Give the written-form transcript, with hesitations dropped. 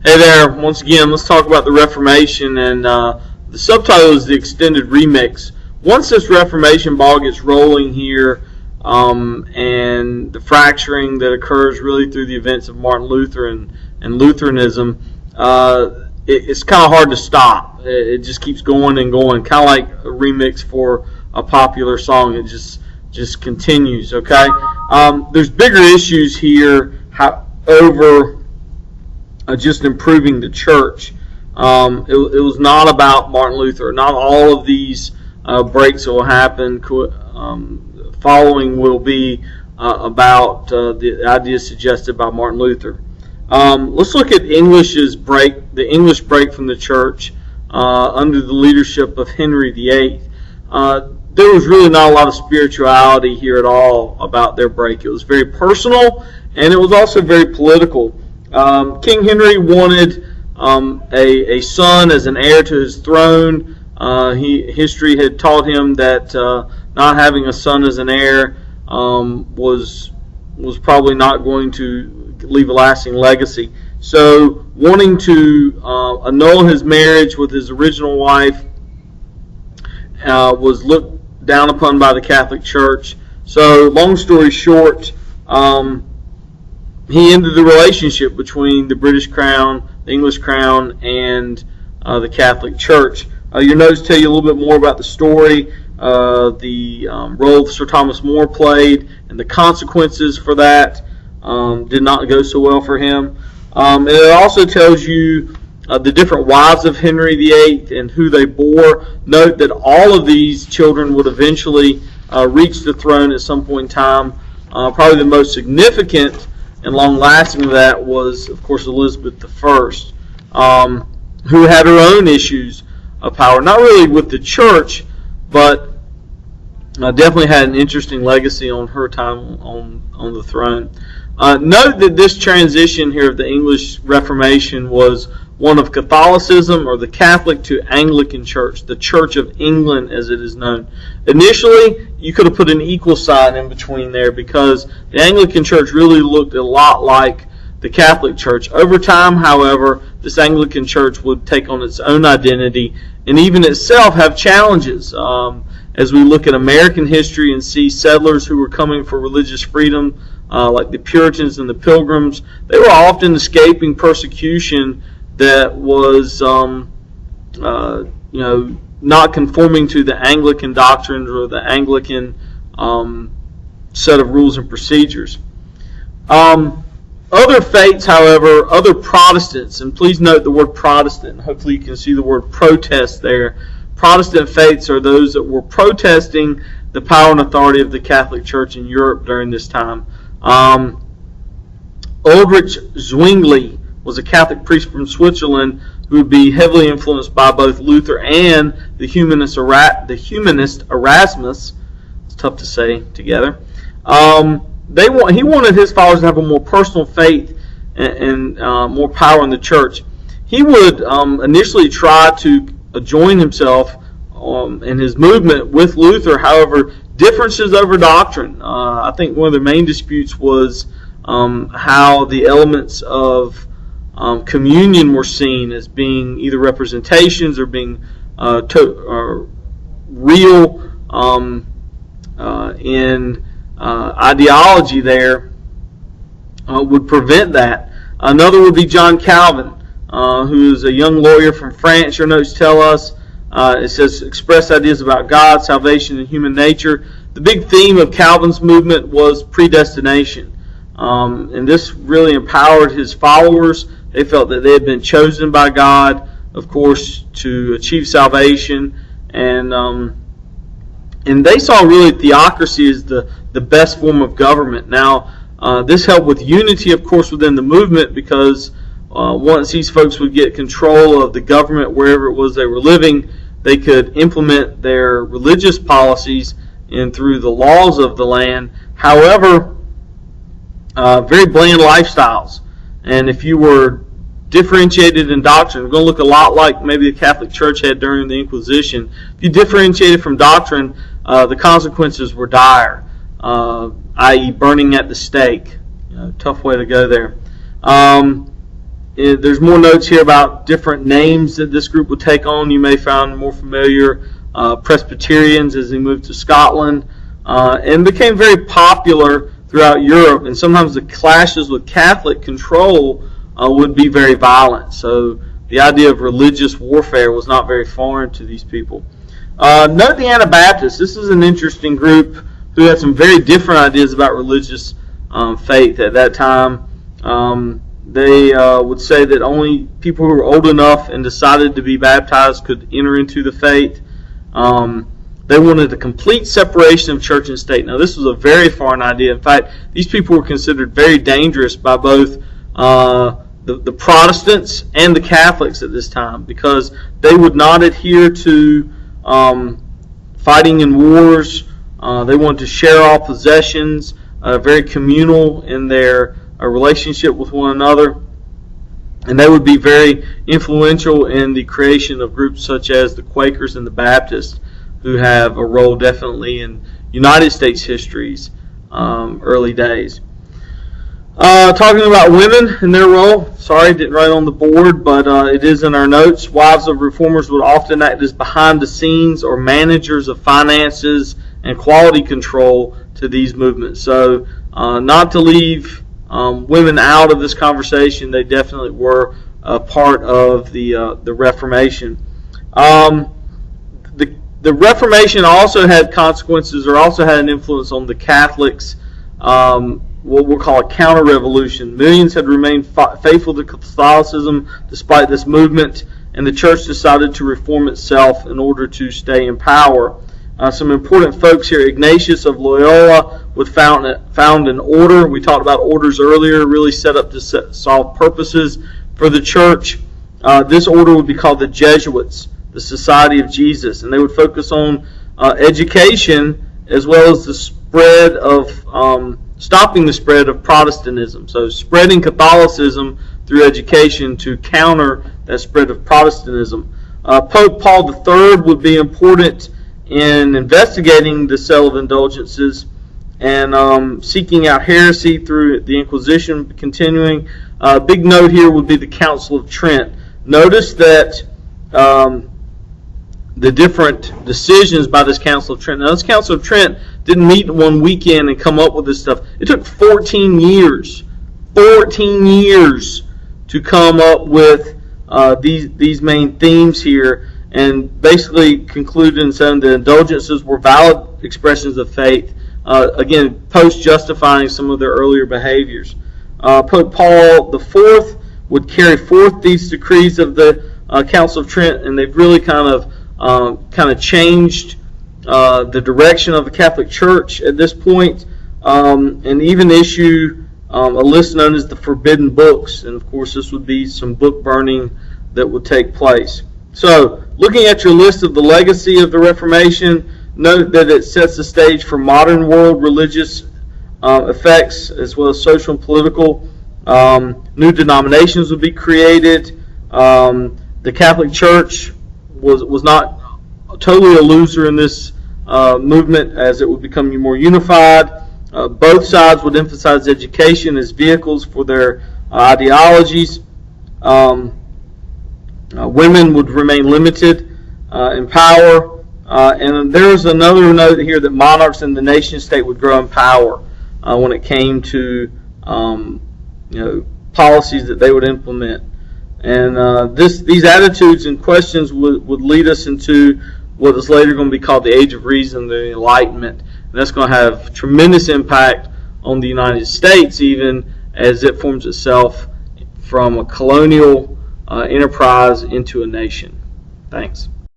Hey there, once again, let's talk about the Reformation, and the subtitle is The Extended Remix. Once this Reformation ball gets rolling here, and the fracturing that occurs really through the events of Martin Luther and Lutheranism, it's kind of hard to stop. It just keeps going and going, kind of like a remix for a popular song. It just continues, okay? There's bigger issues here over just improving the church. It was not about Martin Luther. Not all of these breaks that will happen following will be about the ideas suggested by Martin Luther. Let's look at the English break from the church under the leadership of Henry VIII. There was really not a lot of spirituality here at all about their break. It was very personal, and it was also very political. King Henry wanted a son as an heir to his throne. History had taught him that not having a son as an heir was probably not going to leave a lasting legacy. So, wanting to annul his marriage with his original wife was looked down upon by the Catholic Church. So, long story short, he ended the relationship between the British Crown, the English Crown, and the Catholic Church. Your notes tell you a little bit more about the story, the role Sir Thomas More played, and the consequences for that did not go so well for him. And it also tells you the different wives of Henry VIII and who they bore. Note that all of these children would eventually reach the throne at some point in time. Probably the most significant and long-lasting of that was, of course, Elizabeth I, who had her own issues of power. Not really with the church, but definitely had an interesting legacy on her time on the throne. Note that this transition here of the English Reformation was one of Catholicism, or the Catholic to Anglican Church, the Church of England as it is known. Initially, you could have put an equal sign in between there because the Anglican Church really looked a lot like the Catholic Church. Over time, however, this Anglican Church would take on its own identity and even itself have challenges. As we look at American history and see settlers who were coming for religious freedom, like the Puritans and the Pilgrims, they were often escaping persecution that was, not conforming to the Anglican doctrines or the Anglican set of rules and procedures. Other faiths, however, other Protestants, and please note the word Protestant. Hopefully you can see the word protest there. Protestant faiths are those that were protesting the power and authority of the Catholic Church in Europe during this time. Ulrich Zwingli was a Catholic priest from Switzerland who would be heavily influenced by both Luther and the humanist Erasmus. It's tough to say together. He wanted his followers to have a more personal faith and more power in the church. He would initially try to join himself in his movement with Luther. However, differences over doctrine. I think one of the main disputes was how the elements of communion were seen as being either representations or being real in ideology there would prevent that. Another would be John Calvin, who is a young lawyer from France. Your notes tell us, it says, expressed ideas about God, salvation, and human nature. The big theme of Calvin's movement was predestination. And this really empowered his followers. They felt that they had been chosen by God, of course, to achieve salvation. And they saw really theocracy as the best form of government. Now, this helped with unity, of course, within the movement, because once these folks would get control of the government wherever it was they were living, they could implement their religious policies and through the laws of the land. However, very bland lifestyles. And if you were differentiated in doctrine, we're going to look a lot like maybe the Catholic Church had during the Inquisition. If you differentiated from doctrine, the consequences were dire, i.e. burning at the stake. Tough way to go there. There's more notes here about different names that this group would take on. You may find more familiar Presbyterians as they moved to Scotland, and became very popular throughout Europe. And sometimes the clashes with Catholic control would be very violent. So the idea of religious warfare was not very foreign to these people. Note the Anabaptists. This is an interesting group who had some very different ideas about religious faith at that time. They would say that only people who were old enough and decided to be baptized could enter into the faith. They wanted a complete separation of church and state. Now, this was a very foreign idea. In fact, these people were considered very dangerous by both the Protestants and the Catholics at this time, because they would not adhere to fighting in wars. They wanted to share all possessions, very communal in their relationship with one another. And they would be very influential in the creation of groups such as the Quakers and the Baptists, who have a role definitely in United States history's early days. Talking about women and their role. Sorry, didn't write on the board, but it is in our notes. Wives of reformers would often act as behind the scenes or managers of finances and quality control to these movements. So not to leave women out of this conversation, they definitely were a part of the Reformation. The Reformation also had consequences, or also had an influence on the Catholics. What we'll call a counter-revolution. Millions had remained faithful to Catholicism despite this movement, and the church decided to reform itself in order to stay in power. Some important folks here. Ignatius of Loyola would found an order. We talked about orders earlier, really set up to solve purposes for the church. This order would be called the Jesuits, the Society of Jesus, and they would focus on education as well as the spread of stopping the spread of Protestantism. So spreading Catholicism through education to counter that spread of Protestantism. Pope Paul III would be important in investigating the sale of indulgences and seeking out heresy through the Inquisition continuing. Big note here would be the Council of Trent. Notice that the different decisions by this Council of Trent. Now, this Council of Trent didn't meet one weekend and come up with this stuff. It took 14 years. 14 years to come up with these main themes here, and basically concluded in saying the indulgences were valid expressions of faith. Again, post-justifying some of their earlier behaviors. Pope Paul IV would carry forth these decrees of the Council of Trent, and they've really kind of changed the direction of the Catholic Church at this point, and even issue a list known as the Forbidden Books. And of course, this would be some book burning that would take place. So, looking at your list of the legacy of the Reformation, note that it sets the stage for modern world religious effects as well as social and political. New denominations would be created. The Catholic Church was not totally a loser in this movement, as it would become more unified. Both sides would emphasize education as vehicles for their ideologies. Women would remain limited in power. And there's another note here that monarchs in the nation state would grow in power when it came to policies that they would implement. And these attitudes and questions would lead us into what is later going to be called the Age of Reason, the Enlightenment. And that's going to have tremendous impact on the United States, even as it forms itself from a colonial enterprise into a nation. Thanks.